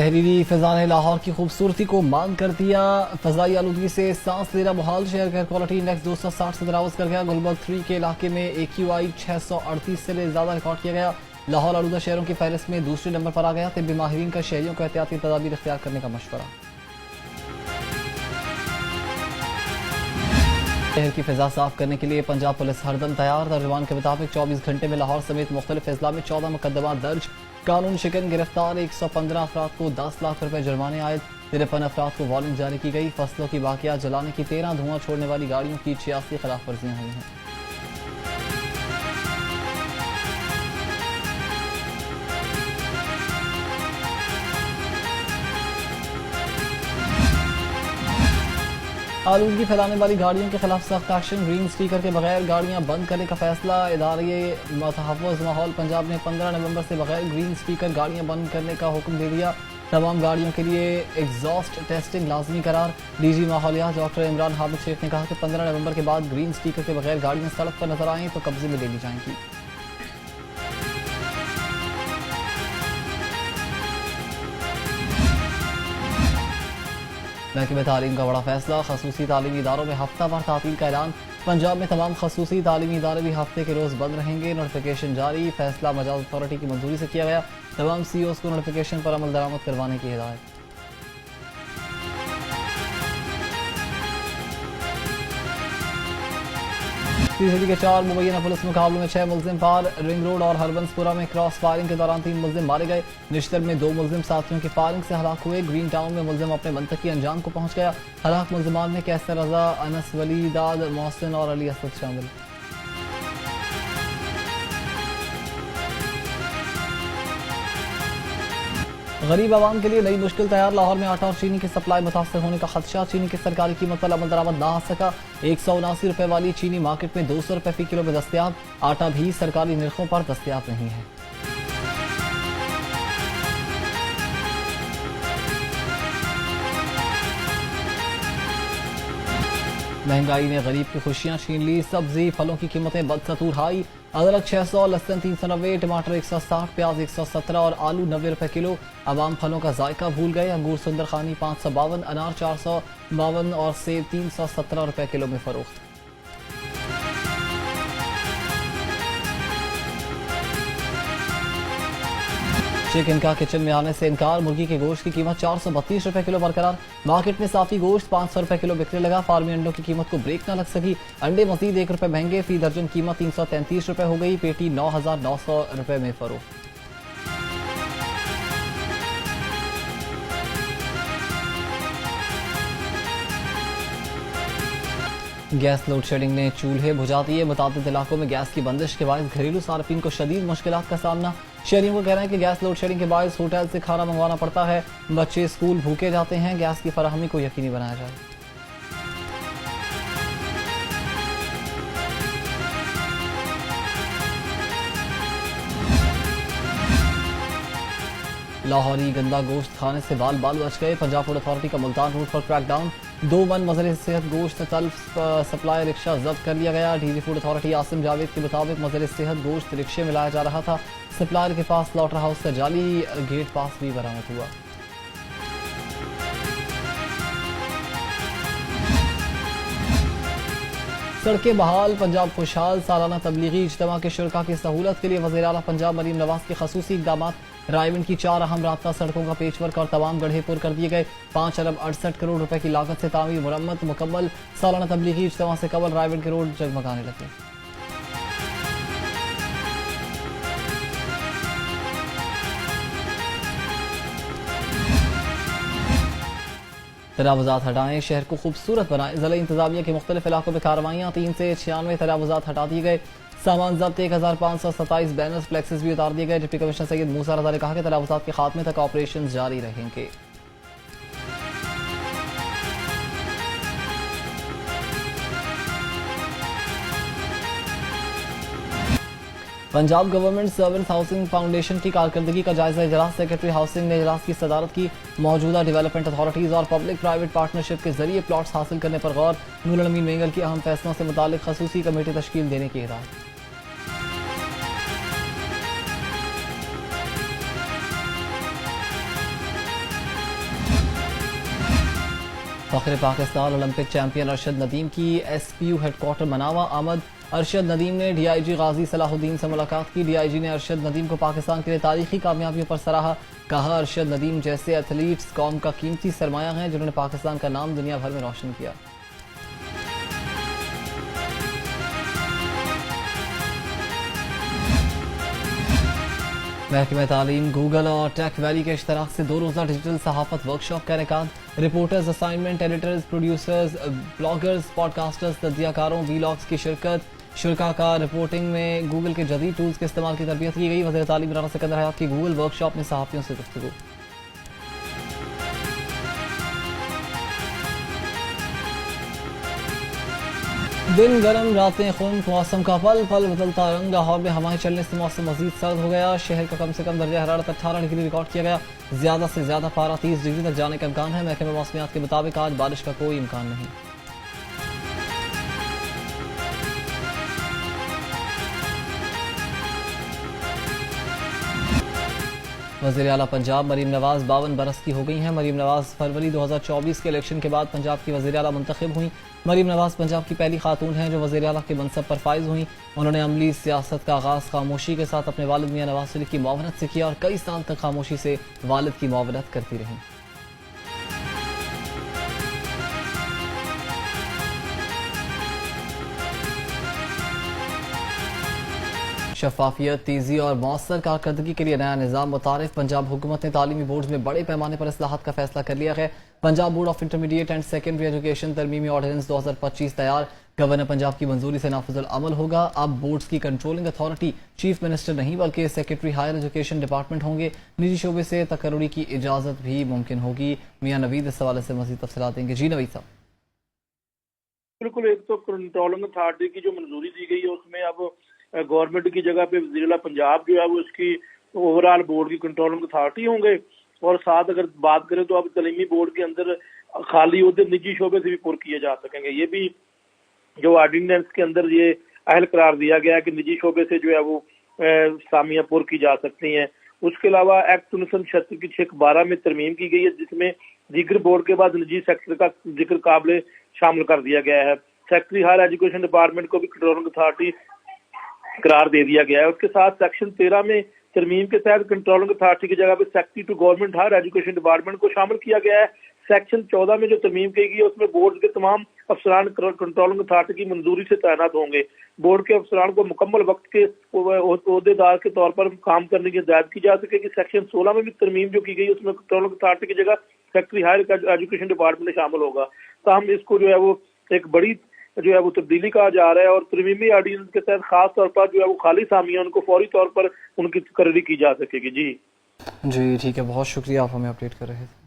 जहरीली फिजा ने लाहौर की खूबसूरती को मांग कर दिया। फजाई आलूदगी से सांस लेना मुहाल। शहर का एयर क्वालिटी इंडेक्स 260 से तजावुज कर गया। गुलबर्ग 3 के इलाके में AQI 638 से ज्यादा रिकॉर्ड किया गया। लाहौर आलूदा शहरों की फहरिस्त में दूसरे नंबर पर आ गया। तिब्बी माहिरीन का शहरियों को एहतियाती तदाबीर इख्तियार करने का मशवरा। शहर की फिजा साफ करने के लिए पंजाब पुलिस हरदम तैयार। तर्जुमान के मुताबिक 24 घंटे में लाहौर समेत मुख्तलिफ अजला में 14 मुकदमा दर्ज। कानून शिकन गिरफ्तार 115 अफराद को 10 लाख रुपए जुर्माने आयद। 53 अफराद को वारंट जारी की गई। फसलों की बाकियात जलाने की 13 धुआं छोड़ने वाली गाड़ियों की 86 खिलाफ वर्जियां हुई हैं। आलूदगी फैलाने वाली गाड़ियों के खिलाफ सख्त एक्शन। ग्रीन स्टिकर के बगैर गाड़ियां बंद करने का फैसला। इदारे मतहफ़्फ़ुज़ माहौल पंजाब ने 15 नवंबर से बगैर ग्रीन स्टिकर गाड़ियां बंद करने का हुक्म दे दिया। तमाम गाड़ियों के लिए एग्जॉस्ट टेस्टिंग लाजमी करार। DG माहौलियात डॉक्टर इमरान हामिद शेख ने कहा कि 15 नवंबर के बाद ग्रीन स्टिकर के बगैर गाड़ियां सड़क पर नजर आएं तो कब्जे में ले ली जाएंगी। महकमे तालीम का बड़ा फैसला। खसूसी तालीमी इदारों में हफ्ता भर तातील का ऐलान। पंजाब में तमाम खसूसी तालीमी इदारे भी हफ्ते के रोज बंद रहेंगे। नोटिफिकेशन जारी। फैसला मजाज अथॉरिटी की मंजूरी से किया गया। तमाम CEOs को नोटिफिकेशन पर अमल दरामद करवाने की हिदायत। सीसीडी के 4 मुबैना पुलिस मुकाबलों में 6 मुलजिम पार। रिंग रोड और हरबंसपुरा में क्रॉस फायरिंग के दौरान 3 मुलजिम मारे गए। निश्तर में 2 मुलजिम साथियों की फायरिंग से हलाक हुए। ग्रीन टाउन में मुलजिम अपने मंतकी अंजाम को पहुंच गया। हलाक मुलजिमान में कैसर रजा, अनस वली, दाद मोहसिन और अली असद शामिल। गरीब आवाम के लिए नई मुश्किल तैयार। लाहौर में आटा और चीनी की सप्लाई मुतासर होने का खदशा। चीनी की सरकारी कीमत पर अमल दरामद ना आ सका। 179 रुपए वाली चीनी मार्केट में 200 रुपए फी किलो में दस्तियाब। आटा भी सरकारी निर्खों पर दस्तियाब नहीं है। महंगाई ने गरीब की खुशियां छीन ली। सब्जी फलों की कीमतें बदस्तूर हाई। अदरक 600, लहसुन 390, टमाटर 160, प्याज 117 और आलू 90 रुपए किलो। अवाम फलों का जायका भूल गए। अंगूर सुंदरखानी 552, अनार 452 और सेब 317 रुपए किलो में फरोख्त। चिकन का किचन में आने से इनकार। मुर्गी के गोश्त की कीमत 432 रुपए किलो बरकरार। मार्केट में साफी गोश्त 500 रुपए किलो बिकने लगा। फार्मी अंडों की कीमत को ब्रेक न लग सकी। अंडे मजीद 1 रुपए महंगे। फी दर्जन कीमत 333 रुपए हो गई। पेटी 9,900 रुपए में फरोख्त। गैस लोड शेडिंग ने चूल्हे बुझा दिए। मुताबिक इलाकों में गैस की बंदिश के बायस घरेलू सार्फिन को शदीद मुश्किलात का सामना। शहरियों को कहना है कि गैस लोड शेडिंग के बायस होटल से खाना मंगवाना पड़ता है। बच्चे स्कूल भूखे जाते हैं। गैस की फराहमी को यकीनी बनाया जाए। लाहौरी गंदा गोश्त खाने से बाल बाल बच गए। पंजाब फूड अथॉरिटी का मुल्तान रूट पर क्रैकडाउन। 2 मन मजरे सेहत गोश्त तल्फ सप्लाई रिक्शा जब्त कर लिया गया। DG food authority Asim Javed के मुताबिक मजरे सेहत गोश्त रिक्शे में लाया जा रहा था। सप्लायर के पास स्लॉटर हाउस का जाली गेट पास भी बरामद हुआ। सड़कें बहाल, पंजाब खुशहाल। सालाना तबलीगी इज्तिमा के शुरका की सहूलत के लिए वज़ीर आला पंजाब मरीम नवाज के खसूसी इक़दाम। रायविंड की 4 अहम रास्ता सड़कों का पेचवर्क और तमाम गड्ढे पुर कर दिए गए। 5 अरब 68 करोड़ रुपए की लागत से तामीर मुरम्मत मुकम्मल। सालाना तबलीगी इज्तिमा से कबल रायविंड के रोड जगमगाने लगे। तजावुज़ात हटाएं, शहर को खूबसूरत बनाएं। ज़िला इंतजामिया के मुख्तलिफ इलाकों में कार्रवाइयाँ। 3 से 96 तजावुज़ात हटा दिए गए। सामान जब्त 1527 बैनर्स फ्लेक्सेस भी उतार दिए गए। डिप्टी कमिश्नर सैयद मूसा रजा ने कहा कि तजावुज़ात के खात्मे तक ऑपरेशन जारी रहेंगे। Punjab government servants housing foundation की कारकर्दगी का जायजा इजलास। सेक्रेटरी हाउसिंग ने इजलास की सदारत की। मौजूदा डेवलपमेंट अथॉरिटीज और पब्लिक प्राइवेट पार्टनरशिप के जरिए प्लॉट्स हासिल करने पर गौर। नूरुल अमीन मेंगल की अहम फैसलों से मुतालिक खसूसी कमेटी तश्कील देने की हिदायत। फखरे पाकिस्तान ओलंपिक चैंपियन अरशद नदीम की SPU हेडक्वार्टर मनावा आमद। अरशद नदीम ने DIG गाजी सलाहुद्दीन से मुलाकात की। DIG ने अरशद नदीम को पाकिस्तान के लिए तारीखी कामयाबियों पर सराहा। कहा, अरशद नदीम जैसे एथलीट्स कौम का कीमती सरमाया हैं जिन्होंने पाकिस्तान का नाम दुनिया भर में रोशन किया। महकमे तालीम, गूगल और टेक वैली के इश्तराक से 2 रोज़ा डिजिटल सहाफ़त वर्कशॉप का इनेकाद। Reporters, assignment editors, producers, bloggers, podcasters, तज्जियाकारों, वीलॉग्स की शिरकत। शुरा का रिपोर्टिंग में गूगल के जदीद टूल्स के इस्तेमाल की तरबियत की गई। वज़ीर तालीम राना सिकंदर हयात की गूगल वर्कशॉप में सहाफ़ियों से गुफ्तगू। दिन गर्म रातें खुश्क, मौसम का पल पल बदलता रंग। लाहौर में हवाएं चलने से मौसम मजीद सर्द हो गया। शहर का कम से कम दर्जा हरारत 18 डिग्री रिकॉर्ड किया गया। ज्यादा से ज्यादा पारा 30 डिग्री तक जाने का इम्कान है। महकमे मौसमियात के मुताबिक आज बारिश का कोई इम्कान नहीं। वज़ीर आला पंजाब मरीम नवाज 52 बरस की हो गई हैं। मरीम नवाज फरवरी 2024 के इलेक्शन के बाद पंजाब की वज़ीर आला मुंतखब हुई। मरीम नवाज पंजाब की पहली खातून हैं जो वज़ीर आला के मनसब पर फाइज हुई। उन्होंने अमली सियासत का आगाज़ खामोशी के साथ अपने वालिद मियां नवाज शरीफ की मुआवनत से किया और कई साल तक खामोशी से वालिद की मुआवनत करती रहीं। शफाफियत, तेजी और मौसर कारकर्दगी के लिए नया निज़ाम मुतारिफ। पंजाब हुकूमत ने तालीमी बोर्ड में बड़े पैमाने पर इस्लाहात का फैसला कर लिया है। Punjab board of intermediate and secondary education तरमीमी ऑर्डिनेंस 2025 तैयार। गवर्नर पंजाब की मंजूरी से नाफिजुल अमल होगा। अब बोर्ड्स की कंट्रोलिंग अथॉरिटी चीफ मिनिस्टर नहीं बल्कि सेक्रेटरी हायर एजुकेशन डिपार्टमेंट होंगे। निजी शोबे से तकर्रुरी की इजाजत भी मुमकिन होगी। मियां नवीद इस हवाले से मजीद तफसीलात देंगे। जी नवीद साहब। बिल्कुल, एक तो कंट्रोलिंग अथॉरिटी की जो मंजूरी दी गई है उसमें अब गवर्नमेंट की जगह पे वज़ीर-ए-आला पंजाब जो है वो उसकी ओवरऑल बोर्ड की कंट्रोलिंग अथॉरिटी होंगे। और साथ अगर बात करें तो अब तलीमी बोर्ड के अंदर खाली ओहदे निजी शोबे से भी पुर किए जा सकेंगे। ये भी जो ऑर्डिनेंस के अंदर ये अहल करार दिया गया है कि निजी शोबे से जो है वो सामियां पुर की जा सकती हैं। उसके अलावा एक्ट 1976 की 6(12) में तरमीम की गई है जिसमें दीगर बोर्ड के बाद निजी सेक्टर का जिक्र काबिल शामिल कर दिया गया है। सेक्रेटरी हायर एजुकेशन डिपार्टमेंट को भी कंट्रोलिंग अथॉरिटी करार दे दिया गया है। उसके साथ सेक्शन 13 में तरमीम के तहत कंट्रोलिंग अथॉरिटी की जगह पे secretary to government higher education department को शामिल किया गया है। सेक्शन 14 में जो तरमीम की गई है उसमें बोर्ड के तमाम अफसरान कंट्रोलिंग अथॉरिटी की मंजूरी से तैनात होंगे। बोर्ड के अफसरान को मुकम्मल वक्त के ओहदेदार के तौर पर काम करने की हिदायत की जा सकेगी। सेक्शन 16 में भी तरमीम जो की गई उसमें कंट्रोलिंग अथॉरिटी की जगह सेक्रेटरी हायर एजुकेशन डिपार्टमेंट में शामिल होगा। ताहम इसको जो है वो एक बड़ी जो है वो तब्दीली कहा जा रहा है और तरमीमी ऑर्डिनेंस के तहत खास तौर पर जो है वो खाली सामियां उनको फौरी तौर पर उनकी तकर्री की जा सकेगी। जी ठीक है, बहुत शुक्रिया, आप हमें अपडेट कर रहे थे।